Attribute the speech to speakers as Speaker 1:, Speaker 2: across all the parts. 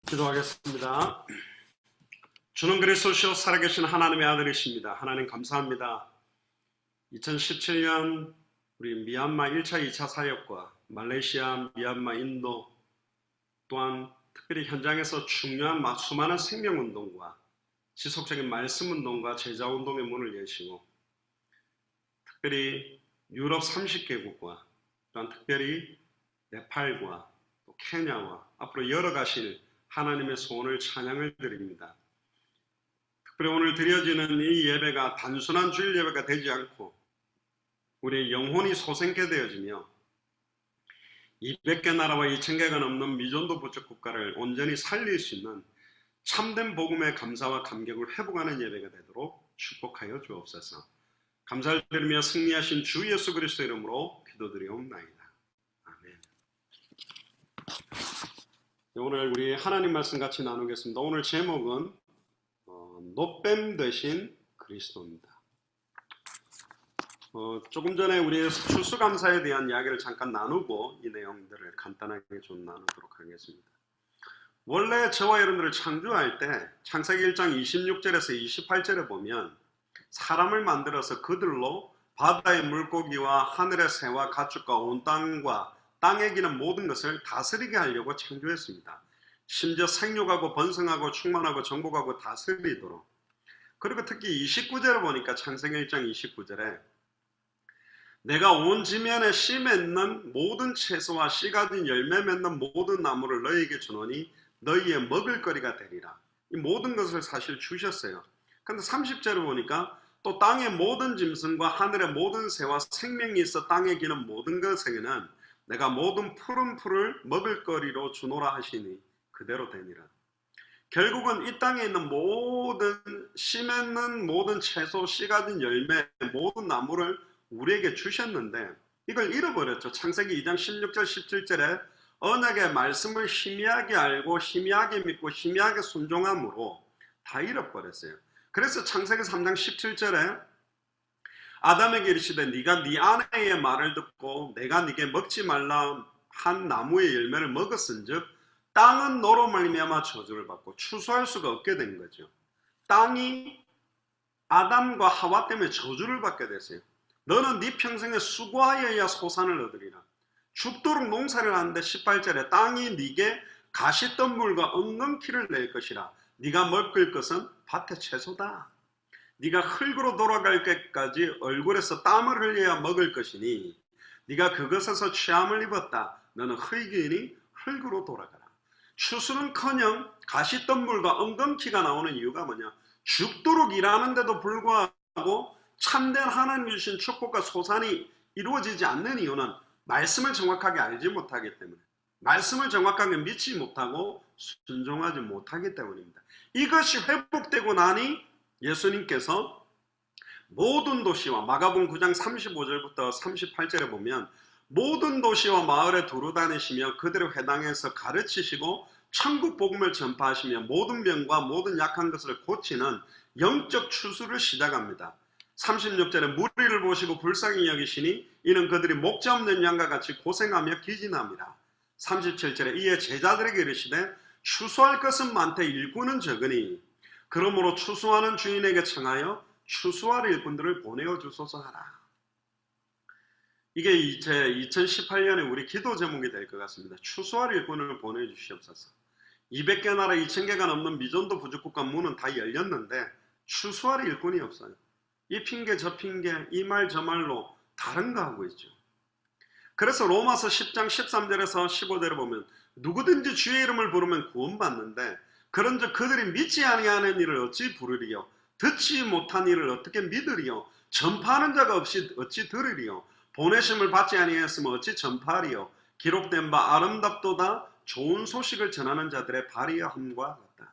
Speaker 1: 기도하겠습니다. 주는 그리스도시요 살아계신 하나님의 아들이십니다. 하나님 감사합니다. 2017년 우리 미얀마 1차, 2차 사역과 말레이시아, 미얀마, 인도 또한 특별히 현장에서 중요한 수많은 생명운동과 지속적인 말씀운동과 제자운동의 문을 여시고 특별히 유럽 30개국과 또한 특별히 네팔과 또 케냐와 앞으로 열어가실 하나님의 소원을 찬양을 드립니다. 특별히 오늘 드려지는 이 예배가 단순한 주일 예배가 되지 않고 우리의 영혼이 소생케 되어지며 200개 나라와 2000개가 넘는 미전도 부족 국가를 온전히 살릴 수 있는 참된 복음의 감사와 감격을 회복하는 예배가 되도록 축복하여 주옵소서. 감사를 드리며 승리하신 주 예수 그리스도 이름으로 기도드리옵나이다. 아멘. 오늘 우리 하나님 말씀 같이 나누겠습니다. 오늘 제목은 노뱀 되신 그리스도입니다. 조금 전에 우리 추수감사에 대한 이야기를 잠깐 나누고 이 내용들을 간단하게 좀 나누도록 하겠습니다. 원래 저와 여러분들을 창조할 때 창세기 1장 26절에서 28절에 보면 사람을 만들어서 그들로 바다의 물고기와 하늘의 새와 가축과 온 땅과 땅에 기는 모든 것을 다스리게 하려고 창조했습니다. 심지어 생육하고 번성하고 충만하고 정복하고 다스리도록. 그리고 특히 29절을 보니까 창세기 1장 29절에 내가 온 지면에 씨 맺는 모든 채소와 씨 가진 열매 맺는 모든 나무를 너희에게 주노니 너희의 먹을거리가 되리라. 이 모든 것을 사실 주셨어요. 근데 30절을 보니까 또 땅의 모든 짐승과 하늘의 모든 새와 생명이 있어 땅에 기는 모든 것에게는 내가 모든 푸른 풀을 먹을거리로 주노라 하시니 그대로 되니라. 결국은 이 땅에 있는 모든 씨 맺는 모든 채소, 씨 가진 열매, 모든 나무를 우리에게 주셨는데 이걸 잃어버렸죠. 창세기 2장 16절 17절에 언약의 말씀을 희미하게 알고 희미하게 믿고 희미하게 순종함으로 다 잃어버렸어요. 그래서 창세기 3장 17절에 아담에게 이르시되 네가 네 아내의 말을 듣고 내가 네게 먹지 말라 한 나무의 열매를 먹었은즉 땅은 너로 말미암아 저주를 받고 추수할 수가 없게 된 거죠. 땅이 아담과 하와 때문에 저주를 받게 됐어요. 너는 네 평생에 수고하여야 소산을 얻으리라. 죽도록 농사를 하는데 18절에 땅이 네게 가시덤불과 엉겅퀴를 낼 것이라. 네가 먹을 것은 밭의 채소다. 네가 흙으로 돌아갈 때까지 얼굴에서 땀을 흘려야 먹을 것이니 네가 그것에서 취함을 입었다. 너는 흙이니 흙으로 돌아가라. 추수는커녕 가시덤불과 엉겅퀴가 나오는 이유가 뭐냐? 죽도록 일하는데도 불구하고 참된 하나님 주신 축복과 소산이 이루어지지 않는 이유는 말씀을 정확하게 알지 못하기 때문에, 말씀을 정확하게 믿지 못하고 순종하지 못하기 때문입니다. 이것이 회복되고 나니 예수님께서 모든 도시와 마가복음 9장 35절부터 38절에 보면 모든 도시와 마을에 두루 다니시며 그들의 회당에서 가르치시고 천국 복음을 전파하시며 모든 병과 모든 약한 것을 고치는 영적 추수를 시작합니다. 36절에 무리를 보시고 불쌍히 여기시니 이는 그들이 목자 없는 양과 같이 고생하며 기진함이라. 37절에 이에 제자들에게 이르시되 추수할 것은 많되 일꾼은 적으니 그러므로 추수하는 주인에게 청하여 추수할 일꾼들을 보내어 주소서 하라. 이게 이제 2018년에 우리 기도 제목이 될 것 같습니다. 추수할 일꾼을 보내주시옵소서. 200개 나라 2000개가 넘는 미전도 부족국가 문은 다 열렸는데 추수할 일꾼이 없어요. 이 핑계 저 핑계 이 말 저 말로 다른 거 하고 있죠. 그래서 로마서 10장 13절에서 15절에 보면 누구든지 주의 이름을 부르면 구원받는데 그런즉 그들이 믿지 아니하는 일을 어찌 부르리요? 듣지 못한 일을 어떻게 믿으리요? 전파하는 자가 없이 어찌 들으리요? 보내심을 받지 아니하였으면 어찌 전파하리요? 기록된 바 아름답도다 좋은 소식을 전하는 자들의 발이함과 같다.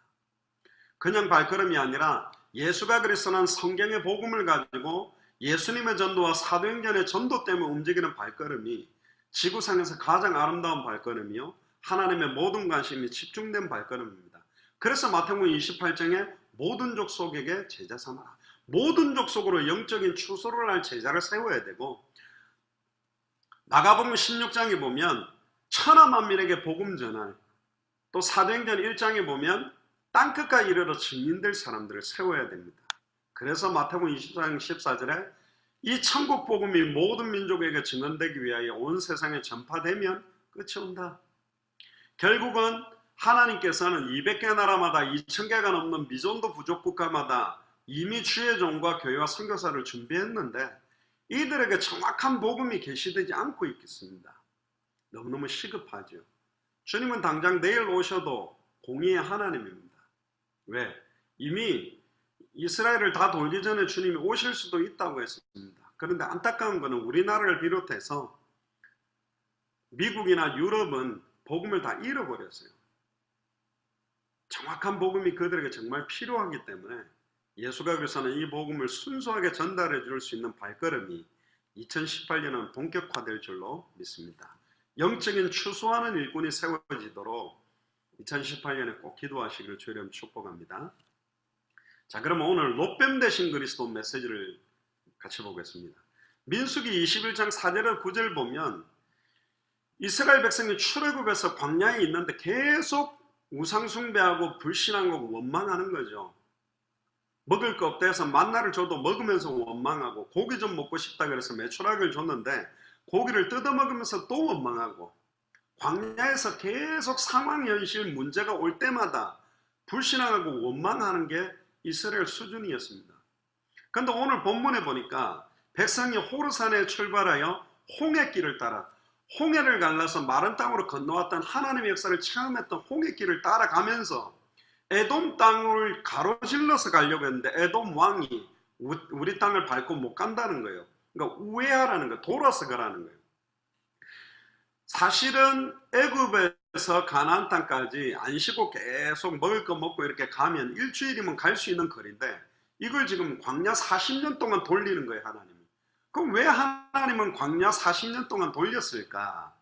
Speaker 1: 그냥 발걸음이 아니라 예수가 그리스도는 성경의 복음을 가지고 예수님의 전도와 사도행전의 전도 때문에 움직이는 발걸음이 지구상에서 가장 아름다운 발걸음이요 하나님의 모든 관심이 집중된 발걸음입니다. 그래서 마태복음 28장에 모든 족속에게 제자 삼아라. 모든 족속으로 영적인 추수를 할 제자를 세워야 되고 마가복음 16장에 보면 천하 만민에게 복음 전할 또 사도행전 1장에 보면 땅끝까지 이르러 증인될 사람들을 세워야 됩니다. 그래서 마태복음 24장 14절에 이 천국 복음이 모든 민족에게 증언되기 위하여 온 세상에 전파되면 끝이 온다. 결국은 하나님께서는 200개 나라마다 2000개가 넘는 미전도 부족 국가마다 이미 주의 종과 교회와 선교사를 준비했는데 이들에게 정확한 복음이 계시되지 않고 있겠습니다. 너무너무 시급하죠. 주님은 당장 내일 오셔도 공의의 하나님입니다. 왜? 이미 이스라엘을 다 돌기 전에 주님이 오실 수도 있다고 했습니다. 그런데 안타까운 것은 우리나라를 비롯해서 미국이나 유럽은 복음을 다 잃어버렸어요. 정확한 복음이 그들에게 정말 필요하기 때문에 예수가 그래서는 이 복음을 순수하게 전달해 줄 수 있는 발걸음이 2018년은 본격화될 줄로 믿습니다. 영적인 추수하는 일꾼이 세워지도록 2018년에 꼭 기도하시기를 주님 축복합니다. 자, 그러면 오늘 롯뱀 대신 그리스도 메시지를 같이 보겠습니다. 민수기 21장 4절과 9절 보면 이스라엘 백성이 출애굽에서 광야에 있는데 계속 우상 숭배하고 불신하고 원망하는 거죠. 먹을 거 없다 해서 만나를 줘도 먹으면서 원망하고 고기 좀 먹고 싶다 그래서 메추라기를 줬는데 고기를 뜯어먹으면서 또 원망하고 광야에서 계속 상황 현실 문제가 올 때마다 불신하고 원망하는 게 이스라엘 수준이었습니다. 그런데 오늘 본문에 보니까 백성이 호르산에 출발하여 홍해길을 따라 홍해를 갈라서 마른 땅으로 건너왔던 하나님의 역사를 체험했던 홍해길을 따라가면서 에돔 땅을 가로질러서 가려고 했는데 에돔 왕이 우리 땅을 밟고 못 간다는 거예요. 그러니까 우회하라는 거예요. 돌아서 가라는 거예요. 사실은 애굽에서 가나안 땅까지 안 쉬고 계속 먹을 거 먹고 이렇게 가면 일주일이면 갈 수 있는 거리인데 이걸 지금 광야 40년 동안 돌리는 거예요, 하나님이. 그럼 왜 하나님은 광야 40년 동안 돌렸을까?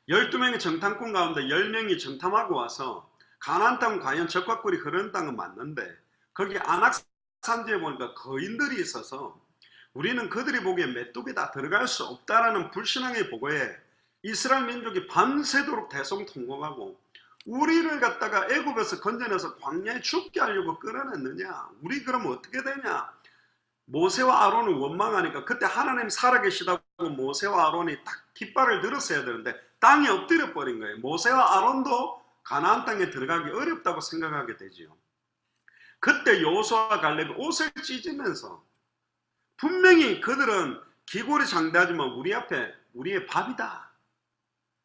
Speaker 1: 12명의 정탐꾼 가운데 10명이 정탐하고 와서 가나안 땅은 과연 적과 꿀이 흐르는 땅은 맞는데 거기 안악산지에 보니까 거인들이 있어서 우리는 그들이 보기에 메뚜기다 들어갈 수 없다라는 불신앙의 보고에 이스라엘 민족이 밤새도록 대성통곡하고 우리를 갖다가 애굽에서 건져내서 광야에 죽게 하려고 끌어냈느냐? 우리 그럼 어떻게 되냐? 모세와 아론을 원망하니까 그때 하나님 살아계시다고 모세와 아론이 딱 깃발을 들었어야 되는데 땅에 엎드려 버린 거예요. 모세와 아론도 가나안 땅에 들어가기 어렵다고 생각하게 되지요. 그때 여호수아와 갈렙이 옷을 찢으면서 분명히 그들은 기골이 장대하지만 우리 앞에 우리의 밥이다.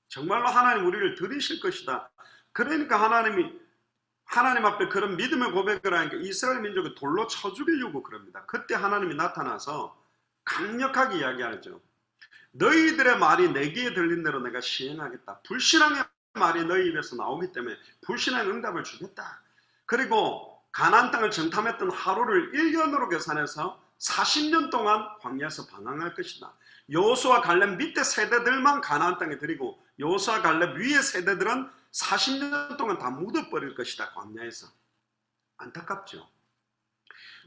Speaker 1: 정말로 하나님 우리를 들으실 것이다. 그러니까 하나님 앞에 그런 믿음의 고백을 하니까 이스라엘 민족이 돌로 쳐 죽이려고 그럽니다. 그때 하나님이 나타나서 강력하게 이야기하죠. 너희들의 말이 내 귀에 들린 대로 내가 시행하겠다. 불신앙의 말이 너희 입에서 나오기 때문에 불신앙의 응답을 주겠다. 그리고 가나안 땅을 정탐했던 하루를 1년으로 계산해서 40년 동안 광야에서 방황할 것이다. 여호수아 갈렙 밑에 세대들만 가나안 땅에 들이고 여호수아 갈렙 위의 세대들은 40년 동안 다 묻어버릴 것이다. 광야에서. 안타깝죠.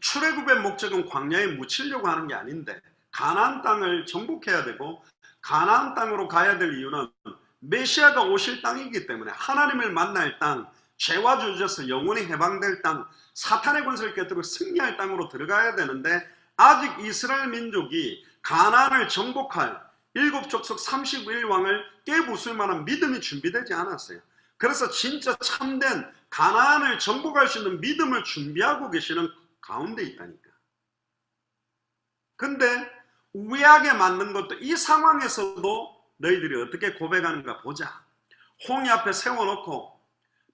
Speaker 1: 출애굽의 목적은 광야에 묻히려고 하는 게 아닌데 가나안 땅을 정복해야 되고 가나안 땅으로 가야 될 이유는 메시아가 오실 땅이기 때문에 하나님을 만날 땅, 죄와 주저서 영원히 해방될 땅, 사탄의 권세를 깨뜨리고 승리할 땅으로 들어가야 되는데 아직 이스라엘 민족이 가나안을 정복할 일곱 족속 31왕을 깨부술 만한 믿음이 준비되지 않았어요. 그래서 진짜 참된 가나안을 정복할 수 있는 믿음을 준비하고 계시는 가운데 있다니까. 근데 우애하게 만든 것도 이 상황에서도 너희들이 어떻게 고백하는가 보자. 홍해 앞에 세워놓고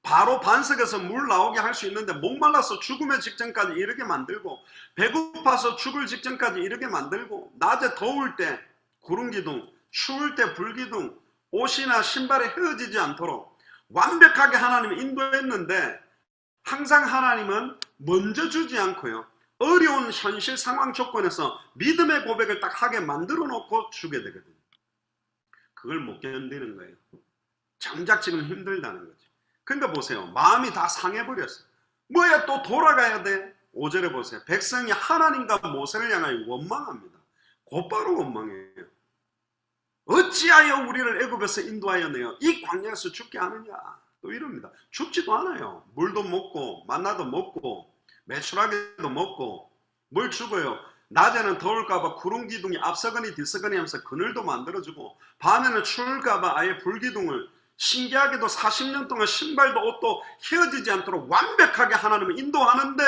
Speaker 1: 바로 반석에서 물 나오게 할 수 있는데 목말라서 죽음의 직전까지 이르게 만들고 배고파서 죽을 직전까지 이르게 만들고 낮에 더울 때 구름기둥, 추울 때 불기둥, 옷이나 신발이 헤어지지 않도록 완벽하게 하나님이 인도했는데 항상 하나님은 먼저 주지 않고요. 어려운 현실 상황 조건에서 믿음의 고백을 딱 하게 만들어 놓고 주게 되거든요. 그걸 못 견디는 거예요. 정작 지금 힘들다는 거죠. 근데 보세요. 마음이 다 상해버렸어요. 뭐야 또 돌아가야 돼? 5절에 보세요. 백성이 하나님과 모세를 향하여 원망합니다. 곧바로 원망해요. 어찌하여 우리를 애굽에서 인도하여 내어 이 광야에서 죽게 하느냐? 또 이럽니다. 죽지도 않아요. 물도 먹고 만나도 먹고 메추라기도 먹고. 뭘 죽어요? 낮에는 더울까봐 구름 기둥이 앞서거니 뒤서거니 하면서 그늘도 만들어주고, 밤에는 추울까봐 아예 불기둥을, 신기하게도 40년 동안 신발도 옷도 헤어지지 않도록 완벽하게 하나님은 인도하는데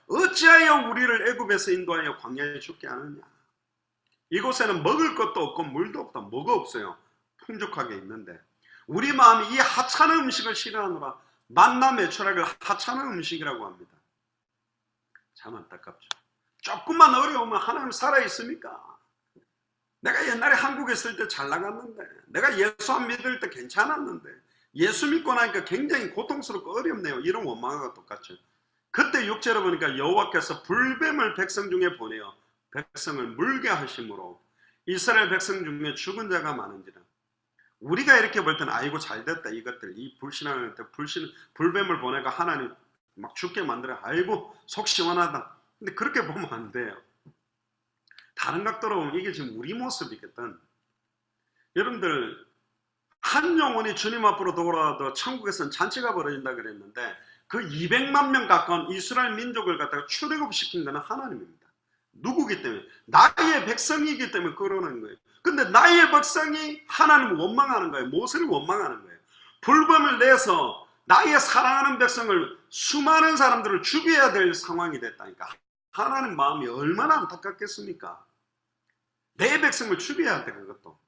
Speaker 1: 어찌하여 우리를 애굽에서 인도하여 광야에 죽게 하느냐. 이곳에는 먹을 것도 없고 물도 없다. 뭐가 없어요? 풍족하게 있는데 우리 마음이 이 하찮은 음식을 싫어하느라 만나 메추라기를 하찮은 음식이라고 합니다. 참 안타깝죠. 조금만 어려우면 하나님 살아있습니까? 내가 옛날에 한국에 있을 때 잘 나갔는데, 내가 예수 안 믿을 때 괜찮았는데, 예수 믿고 나니까 굉장히 고통스럽고 어렵네요. 이런 원망과 똑같죠. 그때 6절에 보니까 여호와께서 불뱀을 백성 중에 보내어 백성을 물게 하심으로 이스라엘 백성 중에 죽은 자가 많은지라. 우리가 이렇게 볼 때는 아이고 잘됐다, 이것들 이 불신앙할 때 불뱀을 보내가 하나님 막 죽게 만들어, 아이고 속 시원하다. 근데 그렇게 보면 안 돼요. 다른 각도로 보면 이게 지금 우리 모습이거든. 여러분들 한 영혼이 주님 앞으로 돌아와도 천국에서는 잔치가 벌어진다 그랬는데 그 200만 명 가까운 이스라엘 민족을 갖다가 출애굽시킨 것은 하나님입니다. 누구기 때문에? 나의 백성이기 때문에 그러는 거예요. 근데 나의 백성이 하나님을 원망하는 거예요. 모세를 원망하는 거예요. 불뱀을 내서 나의 사랑하는 백성을, 수많은 사람들을 죽여야 될 상황이 됐다니까. 하나님 마음이 얼마나 안타깝겠습니까? 내 백성을 죽여야 돼. 그것도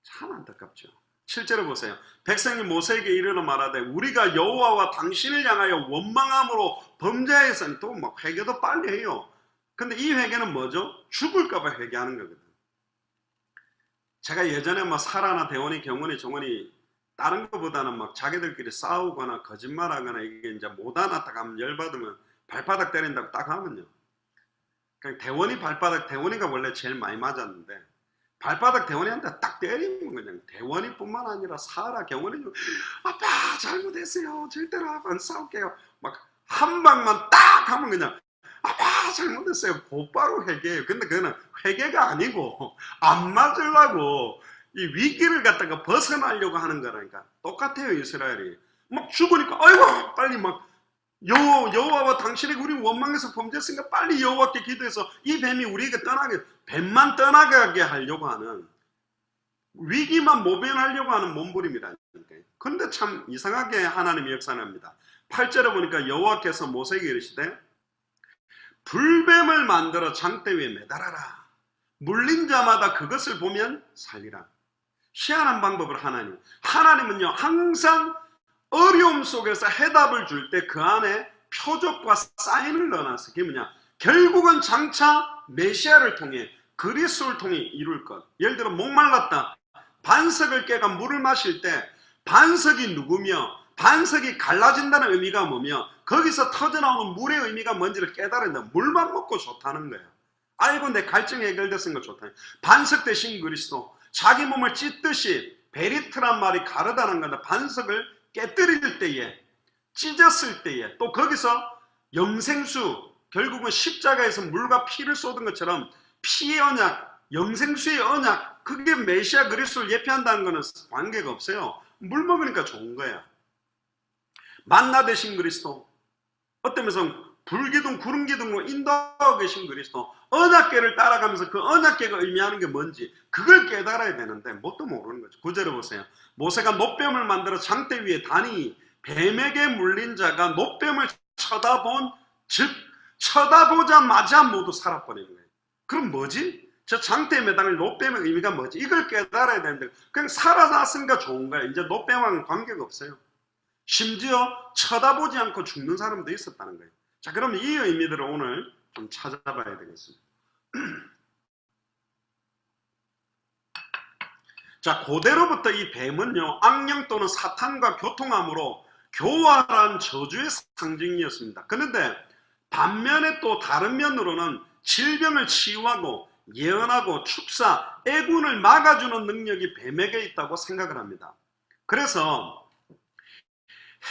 Speaker 1: 참 안타깝죠. 실제로 보세요. 백성이 모세에게 이르러 말하되 우리가 여호와와 당신을 향하여 원망함으로 범죄했으니, 또 막 회개도 빨리 해요. 근데 이 회개는 뭐죠? 죽을까 봐 회개하는 거거든. 제가 예전에 막 사라나 대원이, 경원이, 정원이 다른 것보다는 막 자기들끼리 싸우거나 거짓말하거나 이게 이제 못 알아듣다 하면 열받으면 발바닥 때린다고 딱 하면요, 그냥 대원이 발바닥, 대원이가 원래 제일 많이 맞았는데 발바닥 대원이한테 딱 때리면 그냥 대원이뿐만 아니라 사라, 경원이도 아빠 잘못했어요, 절대로 안 싸울게요, 막 한 방만 딱 하면 그냥 아빠 잘못했어요, 곧바로 회개해요. 근데 그거는 회개가 아니고 안 맞으려고 이 위기를 갖다가 벗어나려고 하는 거라니까. 똑같아요. 이스라엘이 막 죽으니까 아이고 빨리 막 여호와와 당신에게 우리 원망해서 범죄했으니까 빨리 여호와께 기도해서 이 뱀이 우리에게 떠나게, 뱀만 떠나게 하려고 하는, 위기만 모면하려고 하는 몸부림이라니까. 그런데 참 이상하게 하나님이 역사합니다. 8절에 보니까 여호와께서 모세에게 이르시되 불뱀을 만들어 장대 위에 매달아라. 물린 자마다 그것을 보면 살리라. 희한한 방법을 하나님은요 항상 어려움 속에서 해답을 줄 때 그 안에 표적과 사인을 넣어놨어요. 그게 뭐냐? 결국은 장차 메시아를 통해, 그리스도를 통해 이룰 것. 예를 들어 목말랐다. 반석을 깨가 물을 마실 때 반석이 누구며 반석이 갈라진다는 의미가 뭐며 거기서 터져나오는 물의 의미가 뭔지를 깨달은다. 물만 먹고 좋다는 거예요. 아이고 내 갈증이 해결됐으니까 좋다. 반석 대신 그리스도. 자기 몸을 찢듯이, 베리트란 말이 가르다는 건데 반석을 깨뜨릴 때에, 찢었을 때에, 또 거기서 영생수, 결국은 십자가에서 물과 피를 쏟은 것처럼 피의 언약, 영생수의 언약, 그게 메시아 그리스도를 예표한다는 것은 관계가 없어요. 물 먹으니까 좋은 거야. 만나 되신 그리스도, 어떤 면에서 불기둥, 구름기둥으로 인도하고 계신 그리스도, 언약궤를 따라가면서 그 언약궤가 의미하는 게 뭔지 그걸 깨달아야 되는데 뭣도 모르는 거죠. 9절에 보세요. 모세가 놋뱀을 만들어 장대 위에 다니 뱀에게 물린 자가 놋뱀을 쳐다본, 즉 쳐다보자마자 모두 살아버리는 거예요. 그럼 뭐지? 저 장대에 매달린 놋뱀의 의미가 뭐지? 이걸 깨달아야 되는데 그냥 살아났으니까 좋은 거예요. 이제 놋뱀하고는 관계가 없어요. 심지어 쳐다보지 않고 죽는 사람도 있었다는 거예요. 자, 그럼 이 의미들을 오늘 좀 찾아봐야 되겠습니다. 자, 고대로부터 이 뱀은요 악령 또는 사탄과 교통함으로 교활한 저주의 상징이었습니다. 그런데 반면에 또 다른 면으로는 질병을 치유하고 예언하고 축사, 애군을 막아주는 능력이 뱀에게 있다고 생각을 합니다. 그래서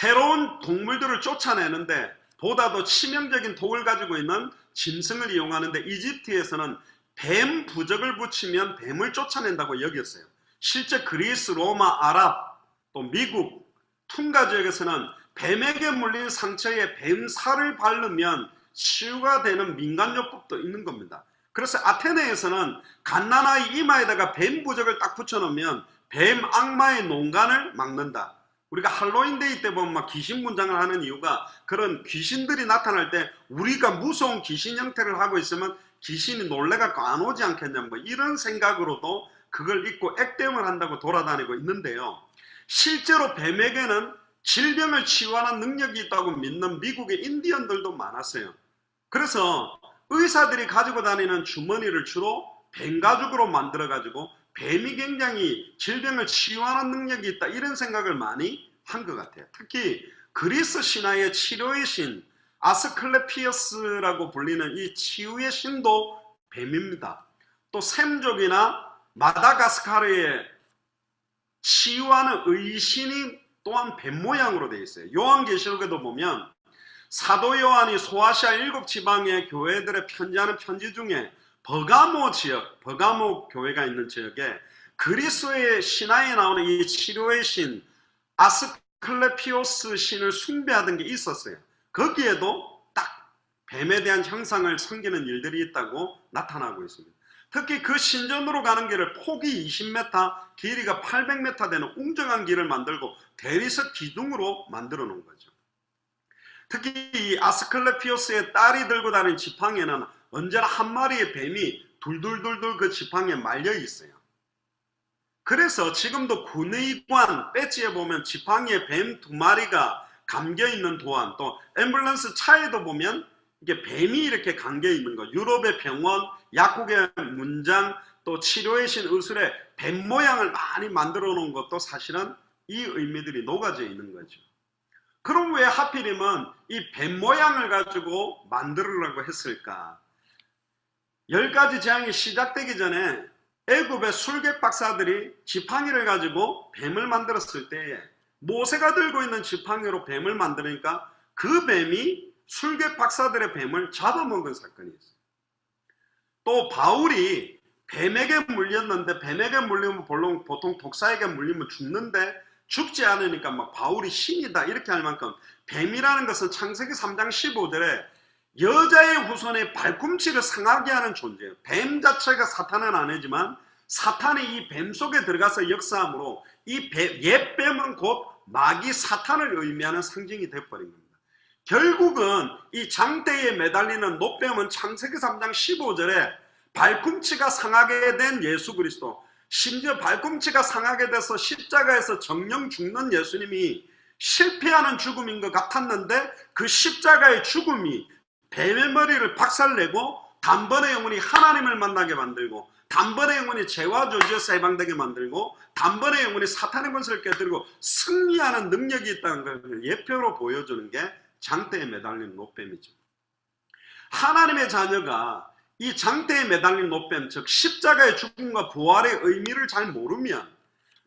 Speaker 1: 해로운 동물들을 쫓아내는데 보다도 치명적인 독을 가지고 있는 짐승을 이용하는데 이집트에서는 뱀 부적을 붙이면 뱀을 쫓아낸다고 여겼어요. 실제 그리스, 로마, 아랍, 또 미국, 퉁가 지역에서는 뱀에게 물린 상처에 뱀살을 바르면 치유가 되는 민간요법도 있는 겁니다. 그래서 아테네에서는 갓난아이 이마에다가 뱀 부적을 딱 붙여놓으면 뱀 악마의 농간을 막는다. 우리가 할로윈데이 때 보면 막 귀신 분장을 하는 이유가 그런 귀신들이 나타날 때 우리가 무서운 귀신 형태를 하고 있으면 귀신이 놀래갖고 안 오지 않겠냐, 뭐 이런 생각으로도 그걸 입고 액땜을 한다고 돌아다니고 있는데요. 실제로 뱀에게는 질병을 치유하는 능력이 있다고 믿는 미국의 인디언들도 많았어요. 그래서 의사들이 가지고 다니는 주머니를 주로 뱀 가죽으로 만들어 가지고 뱀이 굉장히 질병을 치유하는 능력이 있다, 이런 생각을 많이 한 것 같아요. 특히 그리스 신화의 치료의 신 아스클레피어스라고 불리는 이 치유의 신도 뱀입니다. 또 샘족이나 마다가스카르의 치유하는 의신이 또한 뱀 모양으로 되어 있어요. 요한계시록에도 보면 사도 요한이 소아시아 7지방의 교회들의 편지하는 편지 중에 버가모 지역, 버가모 교회가 있는 지역에 그리스도의 신화에 나오는 이 치료의 신 아스클레피오스 신을 숭배하던 게 있었어요. 거기에도 딱 뱀에 대한 형상을 섬기는 일들이 있다고 나타나고 있습니다. 특히 그 신전으로 가는 길을 폭이 20m, 길이가 800m 되는 웅장한 길을 만들고 대리석 기둥으로 만들어 놓은 거죠. 특히 이 아스클레피오스의 딸이 들고 다니는 지팡이에는 언제나 한 마리의 뱀이 둘둘둘둘 그 지팡이에 말려 있어요. 그래서 지금도 군의관 배지에 보면 지팡이에 뱀 2마리가 감겨 있는 도안, 또 앰뷸런스 차에도 보면 이게 뱀이 이렇게 감겨 있는 거, 유럽의 병원, 약국의 문장, 또 치료의 신 의술에 뱀 모양을 많이 만들어 놓은 것도 사실은 이 의미들이 녹아져 있는 거죠. 그럼 왜 하필이면 이 뱀 모양을 가지고 만들으려고 했을까? 10가지 재앙이 시작되기 전에 애굽의 술객 박사들이 지팡이를 가지고 뱀을 만들었을 때에 모세가 들고 있는 지팡이로 뱀을 만드니까 그 뱀이 술객 박사들의 뱀을 잡아먹은 사건이 있어요. 또 바울이 뱀에게 물렸는데, 뱀에게 물리면 보통 독사에게 물리면 죽는데 죽지 않으니까 막 바울이 신이다 이렇게 할 만큼, 뱀이라는 것은 창세기 3장 15절에 여자의 후손의 발꿈치를 상하게 하는 존재예요. 뱀 자체가 사탄은 아니지만 사탄이 이 뱀 속에 들어가서 역사함으로 이 옛 뱀은 곧 마귀 사탄을 의미하는 상징이 되어버린 겁니다. 결국은 이 장대에 매달리는 노뱀은 창세기 3장 15절에 발꿈치가 상하게 된 예수 그리스도, 심지어 발꿈치가 상하게 돼서 십자가에서 정령 죽는 예수님이 실패하는 죽음인 것 같았는데 그 십자가의 죽음이 뱀의 머리를 박살내고 단번에 영혼이 하나님을 만나게 만들고, 단번에 영혼이 죄와 저주에서 해방되게 만들고, 단번에 영혼이 사탄의 권세를 깨뜨리고 승리하는 능력이 있다는 걸 예표로 보여주는 게 장대에 매달린 노뱀이죠. 하나님의 자녀가 이 장대에 매달린 노뱀, 즉 십자가의 죽음과 부활의 의미를 잘 모르면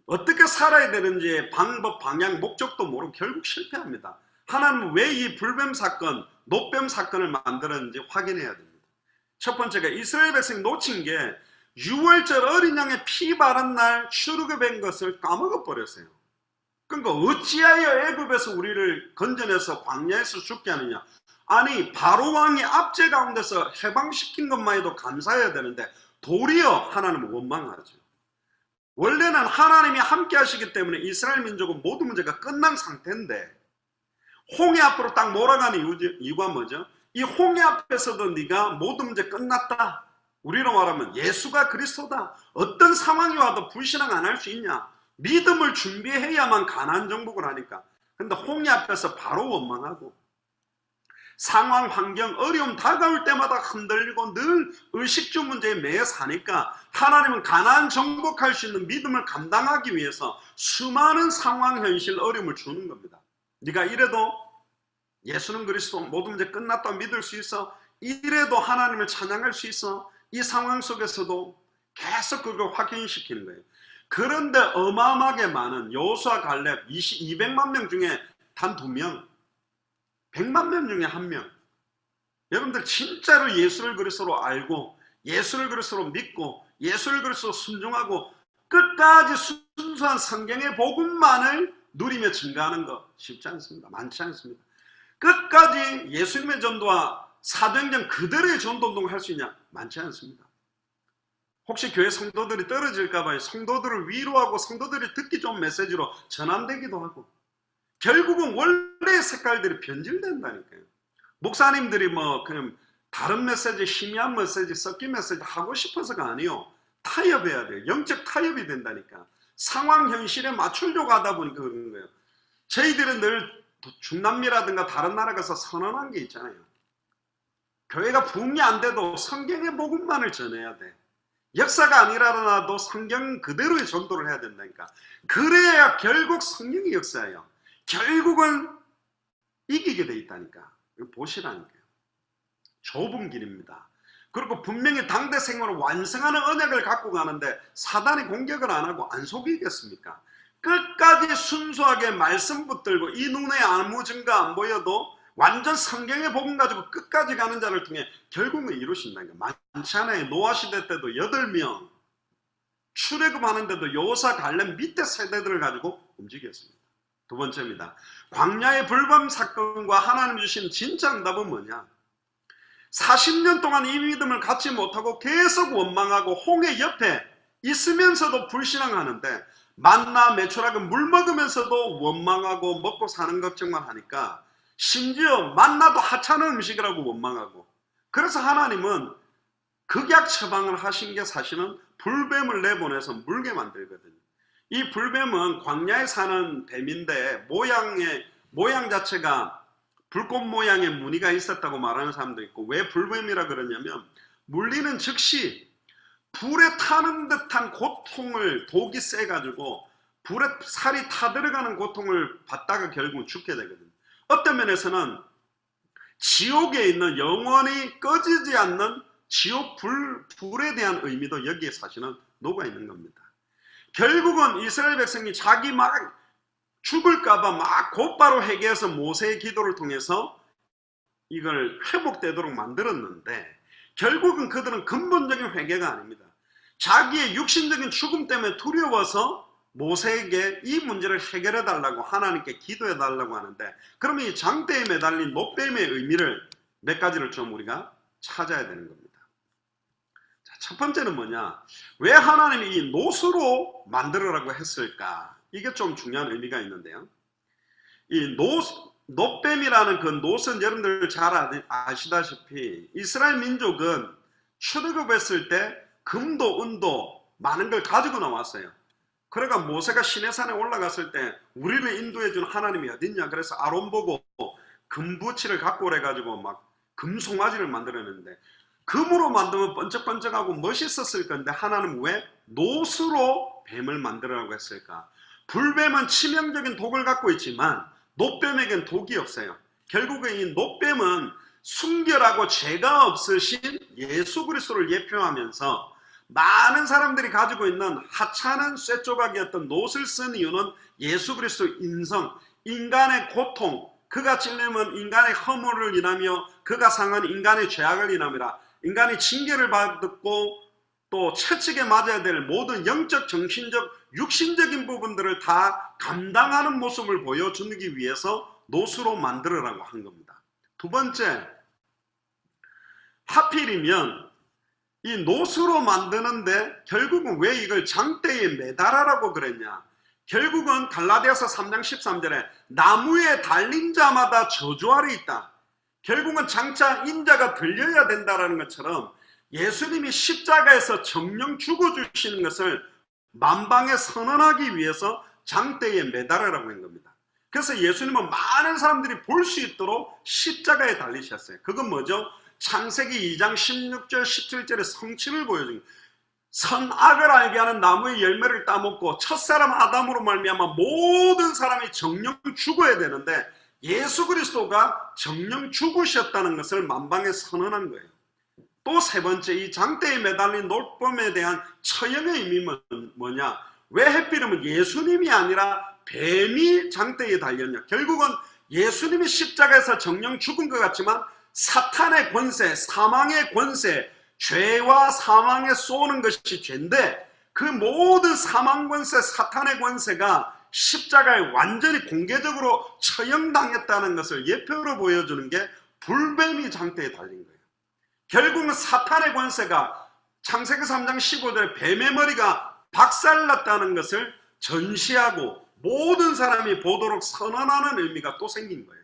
Speaker 1: 어떻게 살아야 되는지의 방법, 방향, 목적도 모르고 결국 실패합니다. 하나님은 왜 이 불뱀 사건, 노뱀 사건을 만들었는지 확인해야 됩니다. 첫 번째가 이스라엘 백성이 놓친 게 6월절 어린 양의 피 바른 날 출애굽한 것을 까먹어 버렸어요. 그러니까 어찌하여 애굽에서 우리를 건져내서 광야에서 죽게 하느냐. 아니 바로 왕의 압제 가운데서 해방시킨 것만 해도 감사해야 되는데 도리어 하나님은 원망하죠. 원래는 하나님이 함께 하시기 때문에 이스라엘 민족은 모든 문제가 끝난 상태인데 홍해 앞으로 딱 몰아가는 이유가 뭐죠? 이 홍해 앞에서도 네가 모든 문제 끝났다. 우리로 말하면 예수가 그리스도다. 어떤 상황이 와도 불신앙 안 할 수 있냐? 믿음을 준비해야만 가나안 정복을 하니까. 근데 홍해 앞에서 바로 원망하고 상황, 환경, 어려움 다가올 때마다 흔들리고 늘 의식주 문제에 매여 사니까 하나님은 가나안 정복할 수 있는 믿음을 감당하기 위해서 수많은 상황, 현실, 어려움을 주는 겁니다. 네가 이래도 예수는 그리스도, 모든 문제 끝났다 믿을 수 있어. 이래도 하나님을 찬양할 수 있어. 이 상황 속에서도 계속 그걸 확인시키는 거예요. 그런데 어마어마하게 많은 여호수아 갈렙 200만 명 중에 단 2명, 100만 명 중에 1명. 여러분들 진짜로 예수를 그리스도로 알고 예수를 그리스도로 믿고 예수를 그리스도로 순종하고 끝까지 순수한 성경의 복음만을 누리며 증가하는 거 쉽지 않습니다. 많지 않습니다. 끝까지 예수님의 전도와 사도행전 그대로의 전도운동을 할 수 있냐? 많지 않습니다. 혹시 교회 성도들이 떨어질까 봐요. 성도들을 위로하고 성도들이 듣기 좋은 메시지로 전환되기도 하고, 결국은 원래의 색깔들이 변질된다니까요. 목사님들이 뭐 그냥 다른 메시지, 희미한 메시지, 섞인 메시지 하고 싶어서가 아니요. 타협해야 돼요. 영적 타협이 된다니까. 상황 현실에 맞추려고 하다 보니까 그런 거예요. 저희들은 늘 중남미라든가 다른 나라 가서 선언한 게 있잖아요. 교회가 부흥이 안 돼도 성경의 복음만을 전해야 돼. 역사가 안 일어나도 성경 그대로의 전도를 해야 된다니까. 그래야 결국 성령의 역사예요. 결국은 이기게 돼 있다니까. 이거 보시라니까요. 좁은 길입니다. 그리고 분명히 당대 생활을 완성하는 언약을 갖고 가는데 사단이 공격을 안 하고 안 속이겠습니까? 끝까지 순수하게 말씀 붙들고 이 눈에 아무 증거 안 보여도 완전 성경의 복음 가지고 끝까지 가는 자를 통해 결국은 이루신다니까. 많지 않아요. 노아 시대 때도 8명 출애굽하는데도 요사 갈렙 밑에 세대들을 가지고 움직였습니다. 두 번째입니다. 광야의 불뱀 사건과 하나님 주신 진짜 응답은 뭐냐? 40년 동안 이 믿음을 갖지 못하고 계속 원망하고 홍해 옆에 있으면서도 불신앙하는데 만나 메추라기 물 먹으면서도 원망하고 먹고 사는 걱정만 하니까 심지어 만나도 하찮은 음식이라고 원망하고, 그래서 하나님은 극약 처방을 하신 게 사실은 불뱀을 내보내서 물게 만들거든요. 이 불뱀은 광야에 사는 뱀인데 모양 자체가 불꽃 모양의 무늬가 있었다고 말하는 사람도 있고, 왜 불뱀이라 그러냐면 물리는 즉시 불에 타는 듯한 고통을, 독이 세가지고 불에 살이 타들어가는 고통을 받다가 결국은 죽게 되거든요. 어떤 면에서는 지옥에 있는 영원히 꺼지지 않는 지옥 불에 대한 의미도 여기에 사실은 녹아 있는 겁니다. 결국은 이스라엘 백성이 자기 막 죽을까봐 막 곧바로 회개해서 모세의 기도를 통해서 이걸 회복되도록 만들었는데, 결국은 그들은 근본적인 회개가 아닙니다. 자기의 육신적인 죽음 때문에 두려워서 모세에게 이 문제를 해결해 달라고 하나님께 기도해 달라고 하는데, 그러면 이 장대에 매달린 노뱀의 의미를 몇 가지를 좀 우리가 찾아야 되는 겁니다. 자, 첫 번째는 뭐냐? 왜 하나님이 이 노수로 만들으라고 했을까? 이게 좀 중요한 의미가 있는데요. 이 노뱀이라는 그 노선, 여러분들 잘 아시다시피 이스라엘 민족은 출애굽했을 때 금도 은도 많은 걸 가지고 나왔어요. 그러니까 모세가 시내산에 올라갔을 때 우리를 인도해준 하나님이 어딨냐, 그래서 아론 보고 금부치를 갖고 오래가지고 막 금송아지를 만들었는데, 금으로 만들면 번쩍번쩍하고 멋있었을 건데 하나님은 왜 노수로 뱀을 만들으라고 했을까? 불뱀은 치명적인 독을 갖고 있지만 노뱀에겐 독이 없어요. 결국에 이 노뱀은 순결하고 죄가 없으신 예수 그리스도를 예표하면서 많은 사람들이 가지고 있는 하찮은 쇠조각이었던 노를 쓴 이유는 예수 그리스도 인성, 인간의 고통, 그가 찔리면 인간의 허물을 인하며 그가 상한 인간의 죄악을 인함이라. 인간이 징계를 받고 또 채찍에 맞아야 될 모든 영적, 정신적, 육신적인 부분들을 다 감당하는 모습을 보여주기 위해서 노수로 만들으라고 한 겁니다. 두 번째, 하필이면 이 노수로 만드는데 결국은 왜 이걸 장대에 매달아라고 그랬냐? 결국은 갈라디아서 3장 13절에 나무에 달린 자마다 저주 아래 있다. 결국은 장차 인자가 들려야 된다는 것처럼 예수님이 십자가에서 정령 죽어주시는 것을 만방에 선언하기 위해서 장대에 매달으라고 한 겁니다. 그래서 예수님은 많은 사람들이 볼 수 있도록 십자가에 달리셨어요. 그건 뭐죠? 창세기 2장 16절 17절의 성취를 보여준 거예요. 선악을 알게 하는 나무의 열매를 따먹고 첫사람 아담으로 말미암아 모든 사람이 정령 죽어야 되는데 예수 그리스도가 정령 죽으셨다는 것을 만방에 선언한 거예요. 또 세 번째, 이 장대에 매달린 노뱀에 대한 처형의 의미는 뭐냐? 왜 하필이면 예수님이 아니라 뱀이 장대에 달렸냐? 결국은 예수님이 십자가에서 정령 죽은 것 같지만 사탄의 권세, 사망의 권세, 죄와 사망에 쏘는 것이 죄인데 그 모든 사망 권세, 사탄의 권세가 십자가에 완전히 공개적으로 처형당했다는 것을 예표로 보여주는 게 불뱀이 장대에 달린 거예요. 결국은 사탄의 권세가 창세기 3장 15절에 뱀의 머리가 박살났다는 것을 전시하고 모든 사람이 보도록 선언하는 의미가 또 생긴 거예요.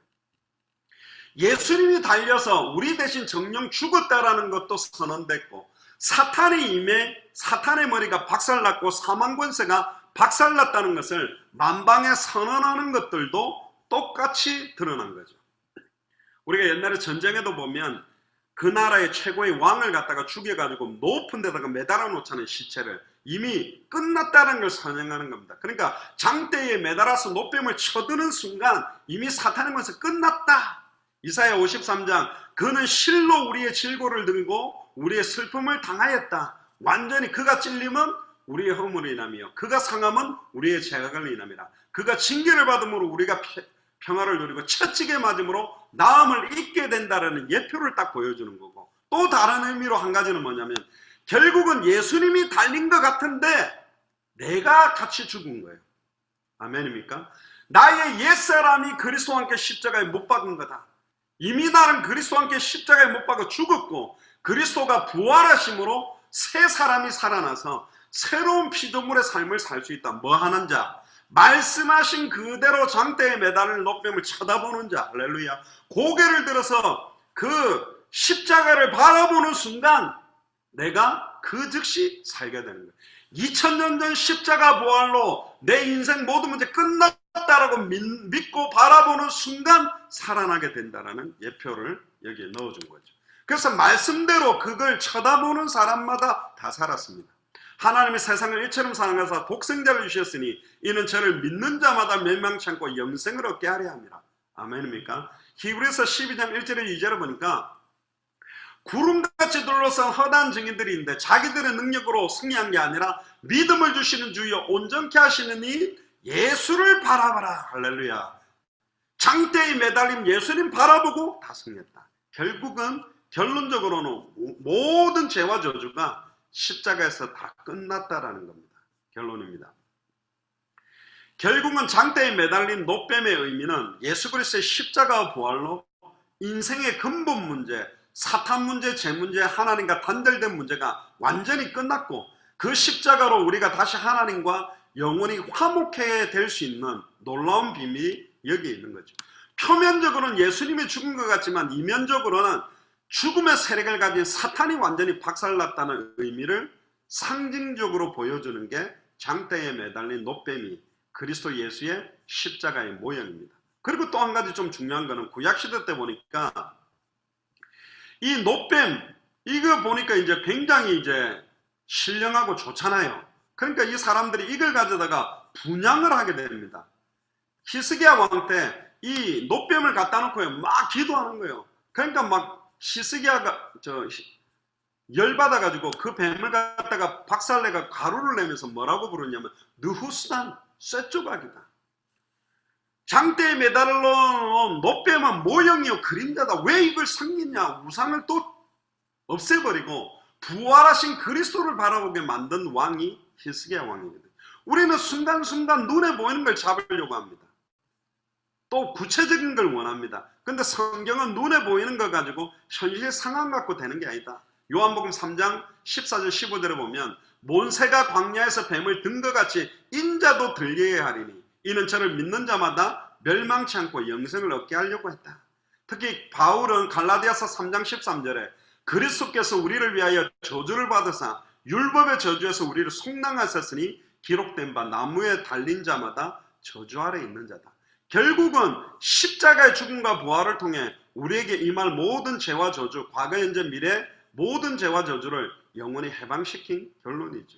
Speaker 1: 예수님이 달려서 우리 대신 정령 죽었다라는 것도 선언됐고, 사탄이 임해 사탄의 머리가 박살났고 사망 권세가 박살났다는 것을 만방에 선언하는 것들도 똑같이 드러난 거죠. 우리가 옛날에 전쟁에도 보면 그 나라의 최고의 왕을 갖다가 죽여가지고 높은 데다가 매달아 놓자는 시체를 이미 끝났다는 걸 선언하는 겁니다. 그러니까 장대에 매달아서 노뱀을 쳐드는 순간 이미 사탄의 권세 끝났다. 이사야 53장, 그는 실로 우리의 질고를 들고 우리의 슬픔을 당하였다. 완전히 그가 찔림은 우리의 허물을 인하며 그가 상함은 우리의 죄악을 인함이라. 그가 징계를 받음으로 우리가 평화를 누리고 채찍에 맞음으로 나음을 잊게 된다라는 예표를 딱 보여주는 거고, 또 다른 의미로 한 가지는 뭐냐면 결국은 예수님이 달린 것 같은데 내가 같이 죽은 거예요. 아멘입니까? 나의 옛사람이 그리스도와 함께 십자가에 못 박은 거다. 이미 나는 그리스도와 함께 십자가에 못 박아 죽었고 그리스도가 부활하심으로 새 사람이 살아나서 새로운 피조물의 삶을 살 수 있다. 뭐 하는 자? 말씀하신 그대로 장대에 매달린 노뱀을 쳐다보는 자. 할렐루야. 고개를 들어서 그 십자가를 바라보는 순간 내가 그 즉시 살게 되는 거예요. 2000년 전 십자가 부활로 내 인생 모든 문제 끝났다라고 믿고 바라보는 순간 살아나게 된다라는 예표를 여기에 넣어준 거죠. 그래서 말씀대로 그걸 쳐다보는 사람마다 다 살았습니다. 하나님이 세상을 이처럼 사랑하사 독생자를 주셨으니 이는 저를 믿는 자마다 멸망치 않고 영생을 얻게 하려 함이라. 아멘입니까? 히브리서 12장 1절에 2절에 보니까 구름같이 둘러싼 허다한 증인들이 있는데 자기들의 능력으로 승리한 게 아니라 믿음을 주시는 주여 온전케 하시는 이 예수를 바라봐라. 할렐루야. 장대에 매달린 예수님 바라보고 다 승리했다. 결국은 결론적으로는 모든 죄와 저주가 십자가에서 다 끝났다라는 겁니다. 결론입니다. 결국은 장대에 매달린 노뱀의 의미는 예수 그리스도의 십자가와 부활로 인생의 근본 문제, 사탄 문제, 죄 문제, 하나님과 단절된 문제가 완전히 끝났고 그 십자가로 우리가 다시 하나님과 영원히 화목해 될 수 있는 놀라운 비밀이 여기에 있는 거죠. 표면적으로는 예수님이 죽은 것 같지만 이면적으로는 죽음의 세력을 가진 사탄이 완전히 박살났다는 의미를 상징적으로 보여주는 게 장대에 매달린 노뱀이 그리스도 예수의 십자가의 모형입니다. 그리고 또 한 가지 좀 중요한 거는 구약시대 때 보니까 이 노뱀, 이거 보니까 이제 굉장히 이제 신령하고 좋잖아요. 그러니까 이 사람들이 이걸 가져다가 분향을 하게 됩니다. 히스기야 왕 때 이 노뱀을 갖다 놓고요, 막 기도하는 거예요. 그러니까 막 히스기야가 열받아가지고 그 뱀을 갖다가 박살내가 가루를 내면서 뭐라고 부르냐면 느후스단, 쇠조각이다. 장대에 매달려놓은 노뱀은 모형이요 그림자다. 왜 이걸 섬기냐? 우상을 또 없애버리고 부활하신 그리스도를 바라보게 만든 왕이 히스기야 왕이거든요. 우리는 순간순간 눈에 보이는 걸 잡으려고 합니다. 또 구체적인 걸 원합니다. 근데 성경은 눈에 보이는 걸 가지고 현실 상황 갖고 되는 게 아니다. 요한복음 3장 14절 15절에 보면 몬새가 광야에서 뱀을 든 것 같이 인자도 들려야 하리니 이는 저를 믿는 자마다 멸망치 않고 영생을 얻게 하려고 했다. 특히 바울은 갈라디아서 3장 13절에 그리스도께서 우리를 위하여 저주를 받으사 율법의 저주에서 우리를 속량하셨으니 기록된 바 나무에 달린 자마다 저주 아래 있는 자다. 결국은 십자가의 죽음과 부활을 통해 우리에게 임할 모든 죄와 저주, 과거, 현재, 미래 모든 죄와 저주를 영원히 해방시킨 결론이죠.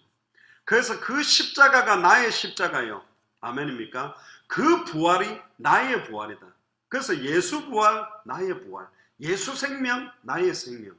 Speaker 1: 그래서 그 십자가가 나의 십자가요. 아멘입니까? 그 부활이 나의 부활이다. 그래서 예수 부활, 나의 부활. 예수 생명, 나의 생명.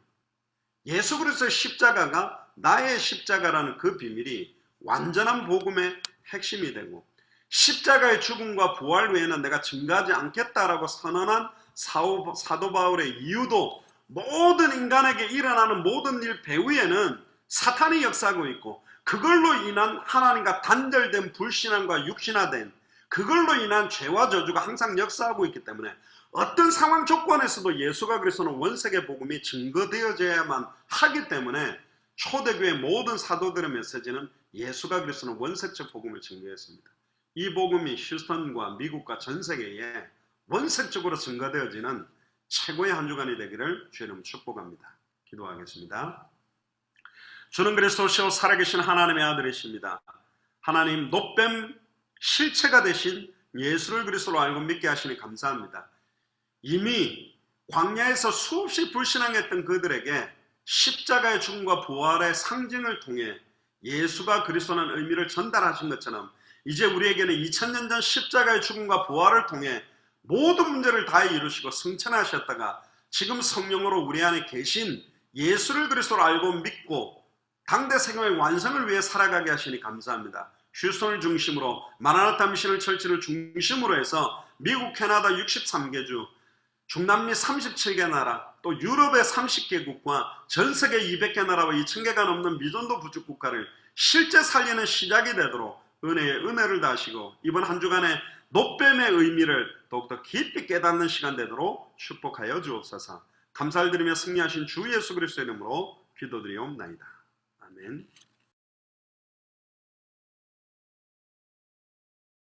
Speaker 1: 예수 그리스도의 십자가가 나의 십자가라는 그 비밀이 완전한 복음의 핵심이 되고 십자가의 죽음과 부활 외에는 내가 증거하지 않겠다라고 선언한 사도 바울의 이유도 모든 인간에게 일어나는 모든 일 배후에는 사탄이 역사하고 있고 그걸로 인한 하나님과 단절된 불신앙과 육신화된 그걸로 인한 죄와 저주가 항상 역사하고 있기 때문에 어떤 상황 조건에서도 예수가 그리스도는 원색의 복음이 증거되어져야만 하기 때문에 초대교회 모든 사도들의 메시지는 예수가 그리스도는 원색적 복음을 증거했습니다. 이 복음이 휴스턴과 미국과 전 세계에 원색적으로 증거되어지는 최고의 한 주간이 되기를 주님 축복합니다. 기도하겠습니다. 주는 그리스도시요 살아계신 하나님의 아들이십니다. 하나님 노뱀 실체가 되신 예수를 그리스도로 알고 믿게 하시니 감사합니다. 이미 광야에서 수없이 불신앙했던 그들에게 십자가의 죽음과 부활의 상징을 통해 예수가 그리스도라는 의미를 전달하신 것처럼 이제 우리에게는 2000년 전 십자가의 죽음과 부활을 통해 모든 문제를 다 이루시고 승천하셨다가 지금 성령으로 우리 안에 계신 예수를 그리스도로 알고 믿고 당대 생명의 완성을 위해 살아가게 하시니 감사합니다. 휴스턴을 중심으로 마라나타 미션을 철치를 중심으로 해서 미국, 캐나다 63개 주, 중남미 37개 나라, 또 유럽의 30개국과 전 세계 200개 나라와 2000개가 넘는 미전도 부족 국가를 실제 살리는 시작이 되도록 은혜의 은혜를 다하시고 이번 한 주간의 노뱀의 의미를 더욱더 깊이 깨닫는 시간 되도록 축복하여 주옵소서. 감사를 드리며 승리하신 주 예수 그리스도의 이름으로 기도드리옵나이다. 아멘.